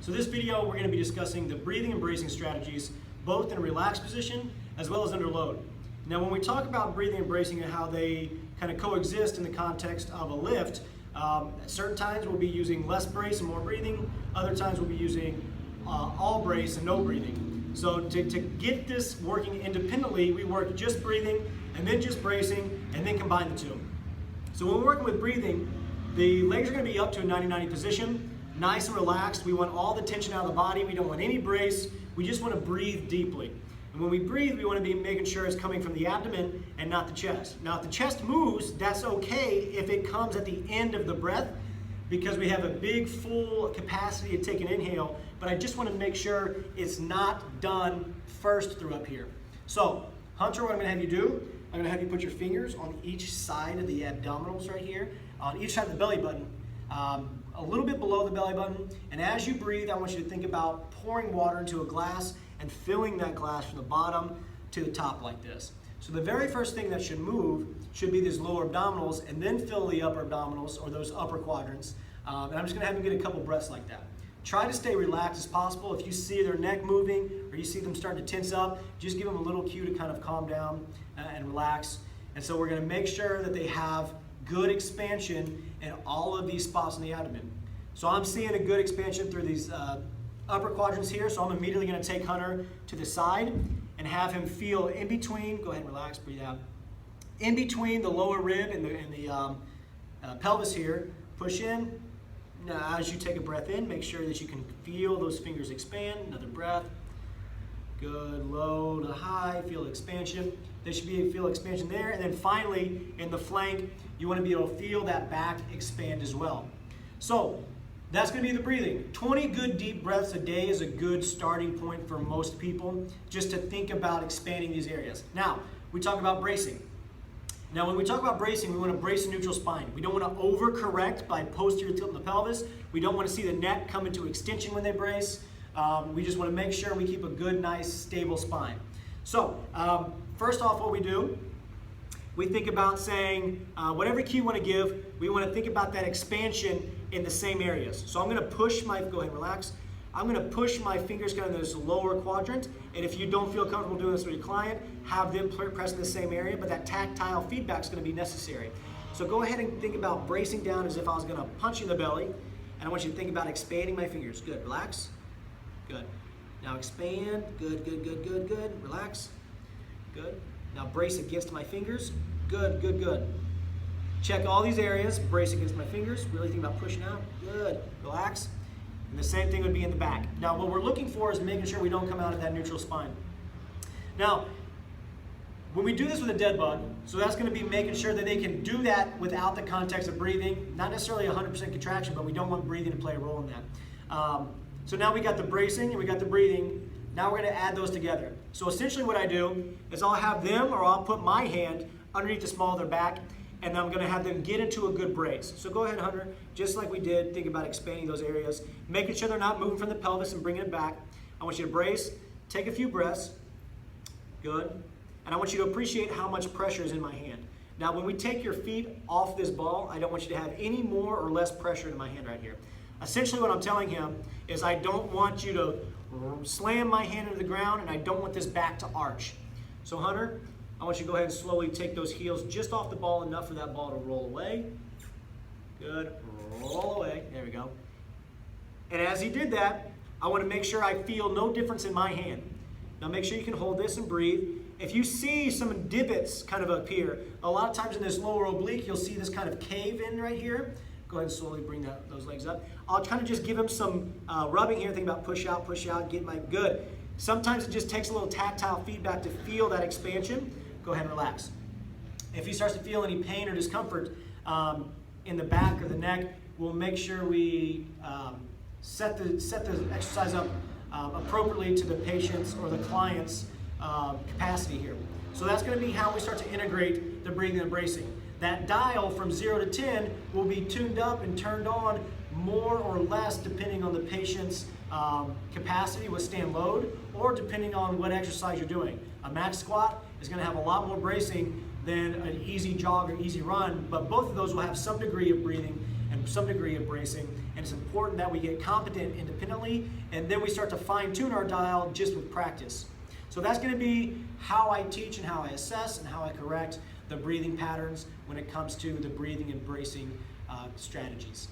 So this video, we're going to be discussing the breathing and bracing strategies, both in a relaxed position as well as under load. Now, when we talk about breathing and bracing and how they kind of coexist in the context of a lift, certain times we'll be using less brace and more breathing. Other times we'll be using all brace and no breathing. So to get this working independently, we work just breathing and then just bracing and then combine the two. So when we're working with breathing, the legs are going to be up to a 90-90 position, nice and relaxed. We want all the tension out of the body. We don't want any brace. We just want to breathe deeply. And when we breathe, we want to be making sure it's coming from the abdomen and not the chest. Now, if the chest moves, that's okay if it comes at the end of the breath, because we have a big full capacity to take an inhale, but I just want to make sure it's not done first through up here. So, Hunter, what I'm going to have you do, I'm going to have you put your fingers on each side of the abdominals right here, on each side of the belly button, a little bit below the belly button, and as you breathe, I want you to think about pouring water into a glass and filling that glass from the bottom to the top like this. So the very first thing that should move should be these lower abdominals, and then fill the upper abdominals, or those upper quadrants. And I'm just going to have them get a couple breaths like that. Try to stay relaxed as possible. If you see their neck moving or you see them starting to tense up, just give them a little cue to kind of calm down and relax. And so we're going to make sure that they have good expansion in all of these spots in the abdomen. So I'm seeing a good expansion through these upper quadrants here, so I'm immediately going to take Hunter to the side and have him feel in between. Go ahead and relax, breathe out. In between the lower rib and the pelvis here, push in. Now, as you take a breath in, make sure that you can feel those fingers expand. Another breath. Good, low to high, feel expansion. There should be a feel expansion there. And then finally, in the flank, you want to be able to feel that back expand as well. So, that's going to be the breathing. 20 good deep breaths a day is a good starting point for most people, just to think about expanding these areas. Now, we talk about bracing. Now, when we talk about bracing, we want to brace the neutral spine. We don't want to overcorrect by posterior tilt in the pelvis. We don't want to see the neck come into extension when they brace. We just want to make sure we keep a good, nice, stable spine. So, first off, what we do, we think about saying, whatever cue you want to give, we want to think about that expansion in the same areas. So I'm going to push my, go ahead and relax. I'm going to push my fingers kind of in this lower quadrant, and if you don't feel comfortable doing this with your client, have them press in the same area, but that tactile feedback is going to be necessary. So go ahead and think about bracing down as if I was going to punch you in the belly, and I want you to think about expanding my fingers. Good, relax. Good. Now expand. Good, good, good, good, good. Relax. Good. Now brace against my fingers. Good, good, good. Check all these areas, brace against my fingers, really think about pushing out. Good, relax. And the same thing would be in the back. Now what we're looking for is making sure we don't come out of that neutral spine. Now, when we do this with a dead bug, so that's going to be making sure that they can do that without the context of breathing, not necessarily 100% contraction, but we don't want breathing to play a role in that. So now we got the bracing and we got the breathing. Now we're going to add those together. So essentially what I do is I'll have them, or I'll put my hand underneath the small of their back, and then I'm going to have them get into a good brace. So go ahead, Hunter, just like we did, think about expanding those areas, making sure they're not moving from the pelvis and bringing it back. I want you to brace, take a few breaths, good, and I want you to appreciate how much pressure is in my hand. Now, when we take your feet off this ball, I don't want you to have any more or less pressure in my hand right here. Essentially what I'm telling him is I don't want you to slam my hand into the ground, and I don't want this back to arch. So Hunter, I want you to go ahead and slowly take those heels just off the ball, enough for that ball to roll away. Good, roll away, there we go. And as he did that, I want to make sure I feel no difference in my hand. Now make sure you can hold this and breathe. If you see some divots kind of appear, a lot of times in this lower oblique, you'll see this kind of cave in right here. Go ahead and slowly bring those legs up. I'll kind of just give him some rubbing here, think about push out, get my, good. Sometimes it just takes a little tactile feedback to feel that expansion. Go ahead and relax. If he starts to feel any pain or discomfort in the back or the neck, we'll make sure we set the exercise up appropriately to the patient's or the client's capacity here. So that's going to be how we start to integrate the breathing and bracing. That dial from 0 to 10 will be tuned up and turned on more or less depending on the patient's capacity, withstand load, or depending on what exercise you're doing. A max squat is going to have a lot more bracing than an easy jog or easy run, but both of those will have some degree of breathing and and some degree of bracing, and it's important that we get competent independently, and then we start to fine-tune our dial just with practice. So that's going to be how I teach and how I assess and how I correct the breathing patterns when it comes to the breathing and bracing strategies.